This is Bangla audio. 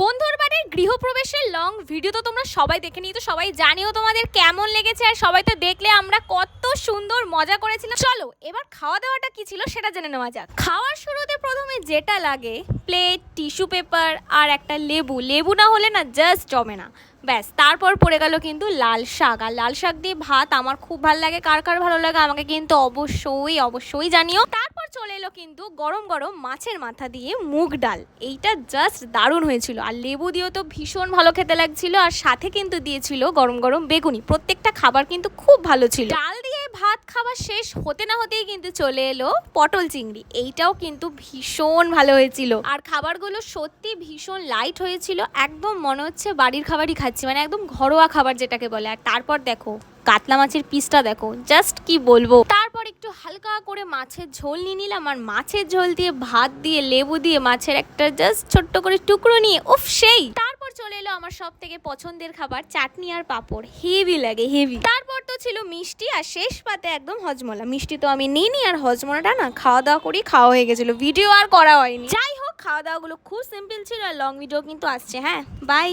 বন্ধুর বাড়ির গৃহপ্রবেশের লং ভিডিও তো তোমরা সবাই দেখে নিই, তো সবাই জানিও তোমাদের কেমন লেগেছে। আর সবাই তো দেখলে আমরা কত সুন্দর মজা করেছিলাম। চলো এবার খাওয়া দাওয়াটা কি ছিল সেটা জেনে নেওয়া যাক। খাওয়ার শুরুতে প্রথমে যেটা লাগে প্লেট, টিস্যু পেপার আর একটা লেবু। লেবু না হলে না জাস্ট জমে না। ব্যাস, তারপর পড়ে গেল কিন্তু লাল শাক। আর লাল শাক দিয়ে ভাত আমার খুব ভালো লাগে। কার কার ভালো লাগে আমাকে কিন্তু অবশ্যই অবশ্যই জানিও। তারপর চলে এলো কিন্তু গরম গরম মাছের মাথা দিয়ে মুগ ডাল। এইটা জাস্ট দারুণ হয়েছিল। আর লেবু দিয়েও তো ভীষণ ভালো খেতে লাগছিল। আর সাথে কিন্তু দিয়েছিল গরম গরম বেগুনি। প্রত্যেকটা খাবার কিন্তু খুব ভালো ছিল। ডাল দিয়ে ভাত খাবার শেষ হতে না হতেই কিন্তু চলে এলো পটল চিংড়ি। এইটাও কিন্তু ভীষণ ভালো হয়েছিল। আর খাবারগুলো সত্যি ভীষণ লাইট হয়েছিল। একদম মনে হচ্ছে বাড়ির খাবারই খাচ্ছি, মানে একদম ঘরোয়া খাবার যেটাকে বলে। আর তারপর দেখো কাতলা মাছের পিসটা দেখো, জাস্ট কি বলবো। তারপর একটু হালকা করে মাছের ঝোল নিয়ে নিলাম। আর মাছের ঝোল দিয়ে ভাত দিয়ে লেবু দিয়ে মাছের একটা জাস্ট ছোট্ট করে টুকরো নিয়ে উফ সেই। তারপর চলে এলো আমার সব থেকে পছন্দের খাবার চাটনি আর পাঁপড়। হেভি লাগে হেভি। তারপর তো ছিল মিষ্টি আর শেষ পাতে একদম হজমলা। মিষ্টি তো আমি নিইনি, আর হজমলাটা না খাওয়া দাওয়া করি খাওয়া হয়ে গেছিল, ভিডিও আর করা হয়নি। যাই হোক, খাওয়া দাওয়াগুলো খুব সিম্পল ছিল। আর লং ভিডিও কিন্তু আসছে। হ্যাঁ, বাই।